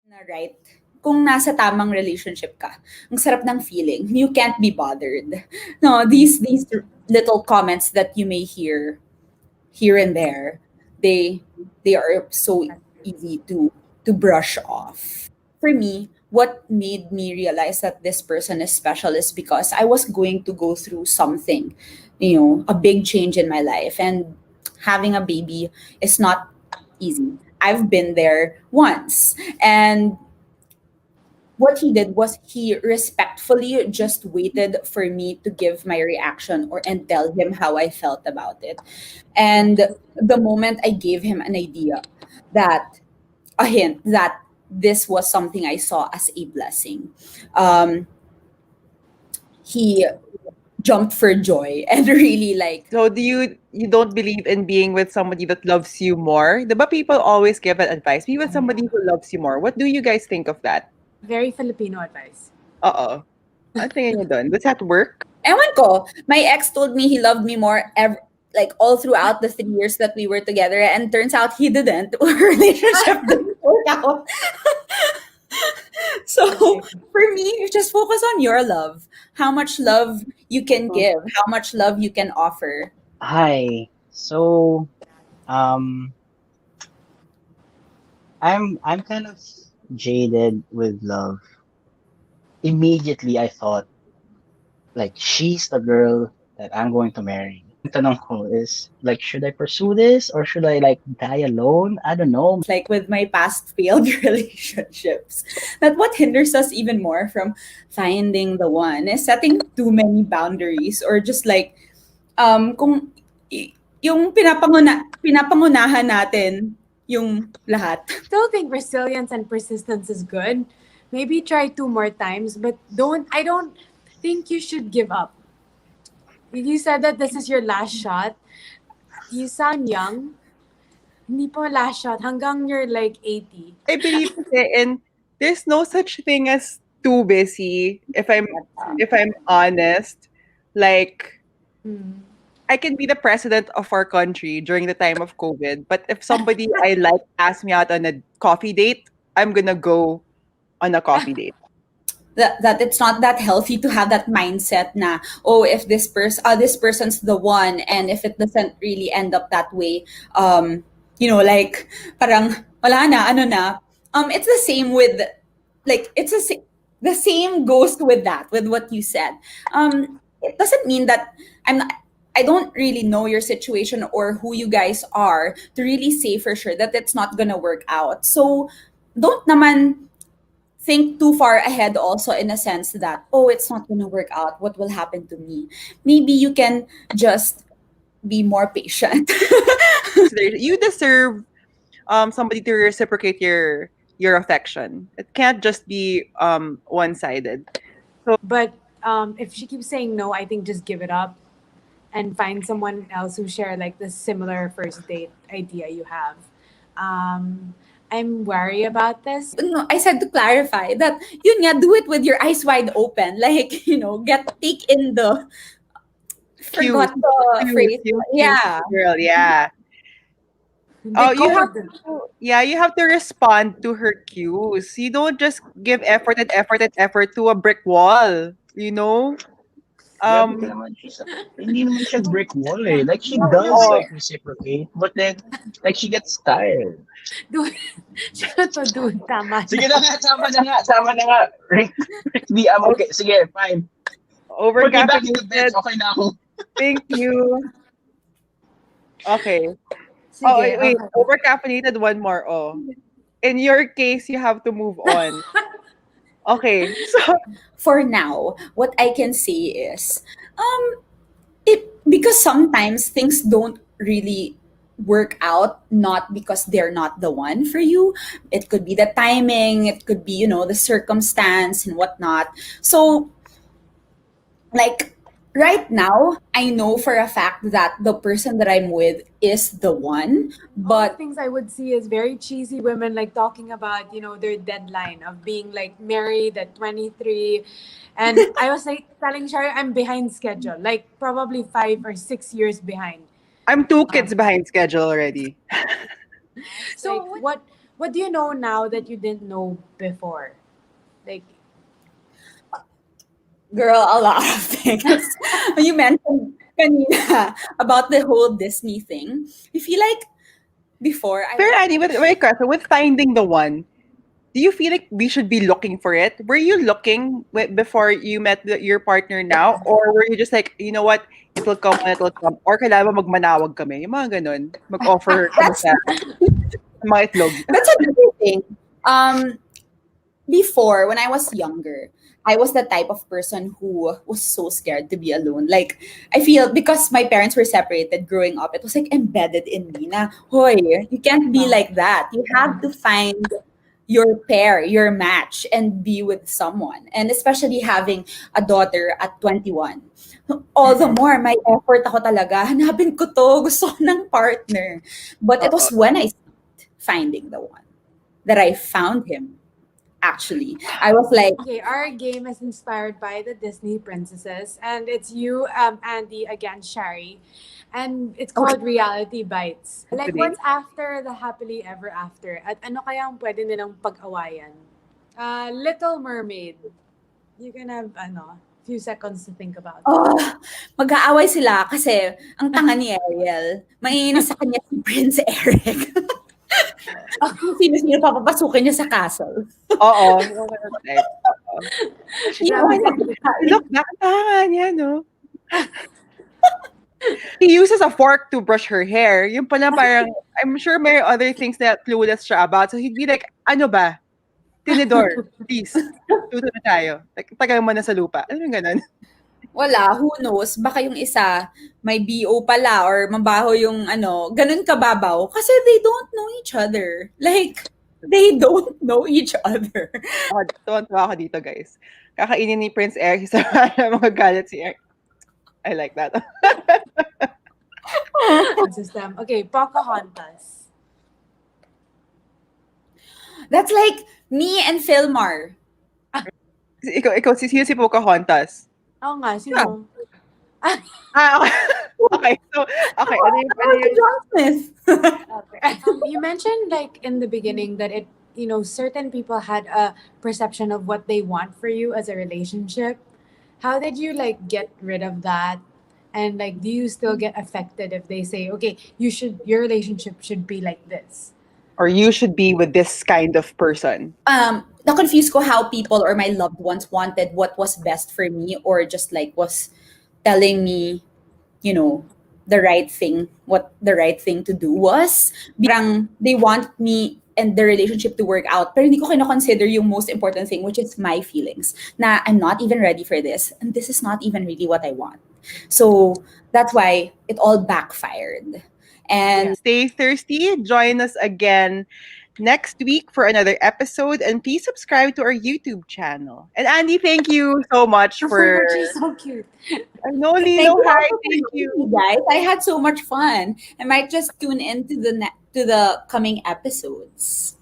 Na right, kung nasa tamang relationship ka, ang sarap ng feeling. You can't be bothered. No, these little comments that you may hear here and there, they they are so easy to brush off. For me, what made me realize that this person is special is because I was going to go through something, a big change in my life, and having a baby is not easy. I've been there once, and what he did was he respectfully just waited for me to give my reaction or and tell him how I felt about it. And the moment I gave him an idea, that a hint that this was something I saw as a blessing, um, he jumped for joy and really like. So do you don't believe in being with somebody that loves you more? But people always give that advice. Be with somebody who loves you more. What do you guys think of that? Very Filipino advice. Uh-oh. Ano tingin niyo dun? Does that work? Ewan ko, my ex told me he loved me more like all throughout the 3 years that we were together, and turns out he didn't. Our relationship didn't work out. So for me, you just focus on your love. How much love you can give, how much love you can offer. Hi. So, um, I'm kind of jaded with love. Immediately, I thought like she's the girl that I'm going to marry. Tanong ko is like, should I pursue this or should I like die alone? I don't know. Like with my past failed relationships, that what hinders us even more from finding the one is setting too many boundaries, or just like kung yung pinapangunahan natin yung lahat. Still think resilience and persistence is good. Maybe try 2 more times, but I don't think you should give up. You said that this is your last shot. You sound young. Hindi po last shot. Hanggang you're like 80. I believe in there's no such thing as too busy if I'm honest. Like I can be the president of our country during the time of COVID, but if somebody I like asks me out on a coffee date, I'm gonna go on a coffee date. That it's not that healthy to have that mindset na, oh, if this person's the one, and if it doesn't really end up that way, like parang wala na, ano na. It's the same with, like, the same goes with that, with what you said. It doesn't mean that I don't really know your situation or who you guys are to really say for sure that it's not gonna work out. So don't naman think too far ahead also, in a sense that, oh, it's not gonna work out, what will happen to me? Maybe you can just be more patient. You deserve somebody to reciprocate your affection. It can't just be one-sided. But if she keeps saying no, I think just give it up and find someone else who share like the similar first date idea you have. I'm worried about this. No, I said to clarify that, yun nga, do it with your eyes wide open. Like, take in the, forgot the phrase. Yeah. Girl, yeah. Oh, you have to respond to her cues. You don't just give effort and effort and effort to a brick wall, you know? Grabe ka naman, hindi naman siya brick wall eh. Like she does like reciprocate, but then like she gets tired. Dude, tama. Sige na nga, tama na nga. Rick, okay, sige, fine. Put me back in the bench, okay na ako. Thank you. Okay. Sige, wait. okay. Overcaffeinated, one more. Oh. In your case, you have to move on. Okay. So For now, what I can say is, because sometimes things don't really work out, not because they're not the one for you. It could be the timing, it could be, the circumstance and whatnot. So, like, right now, I know for a fact that the person that I'm with is the one, All but the things I would see is very cheesy women like talking about, their deadline of being like married at 23. And I was like telling Shari, I'm behind schedule, like probably 5 or 6 years behind. I'm 2 kids behind schedule already. So what what do you know now that you didn't know before? Like, Girl, a lot of things. You mentioned kanina about the whole Disney thing. I feel like before I Pero was Annie, with my question, with finding the one, do you feel like we should be looking for it? Were you looking before you met your partner now? Or were you just like, you know what, it'll come when it'll come? Or kailangan mo magmanawag kami? Yung mga ganun. Mag-offer kami that's sa mga itlog. that's another thing. Um Before, when I was younger, I was the type of person who was so scared to be alone. Like, I feel because my parents were separated growing up, it was like embedded in me na, hoy, you can't be like that. You have to find your pair, your match, and be with someone. And especially having a daughter at 21. All the more, my effort ako talaga. Hanapin ko to. Gusto ko ng partner. But it Oo. was when I started finding the one that I found him. Actually, I was like, okay, our game is inspired by the Disney princesses, and it's you, Andy, against Shari, and it's okay, called Reality Bites. Like, Today. what's after the happily ever after? At ano kaya ang pwede nilang pag-awayan? Little Mermaid. You can have, few seconds to think about it. oh, mag-aaway sila kasi ang tanga ni Ariel. Mainis sa kanya si Prince Eric. Kung sino-sino papapasukin niya sa castle. Oo. Right. Oo. Yun. Look, nakatahan yan, no? He uses a fork to brush her hair. Yung pala parang, I'm sure may other things that clueless siya about. So he'd be like, ano ba? Tinidor, please. Tuto na tayo. Like, tagal mo na sa lupa. Ano yung ganun? Wala, who knows? Baka yung isa may BO pala or mabaho yung ano, ganun kababaw. Kasi they don't know each other. Like, they don't know each other. Tuwan-tuwa ako dito, guys. Kakainin ni Prince Eric sa mga galit si Eric. I like that. System. Okay, Pocahontas. That's like me and Philmar. Ikaw, sino si Pocahontas? Oo nga, sino? Okay. Okay, so, okay. Ano yung John Smith. You mentioned like in the beginning that certain people had a perception of what they want for you as a relationship. How did you like get rid of that? And like, do you still get affected if they say, okay, your relationship should be like this? or you should be with this kind of person? Na-confuse ko how people or my loved ones wanted what was best for me or just like was telling me, you know, the right thing, what the right thing to do was. Parang they want me and the relationship to work out. Pero hindi ko kino-consider yung most important thing, which is my feelings. Na I'm not even ready for this. And this is not even really what I want. So that's why it all backfired. And Stay thirsty. Join us again next week for another episode. And please subscribe to our YouTube channel. And Andy, thank you so much for... She's so cute. No, thank Lilo, you hi. also for Thank joining you. me, guys. I had so much fun. I might just tune into the coming episodes.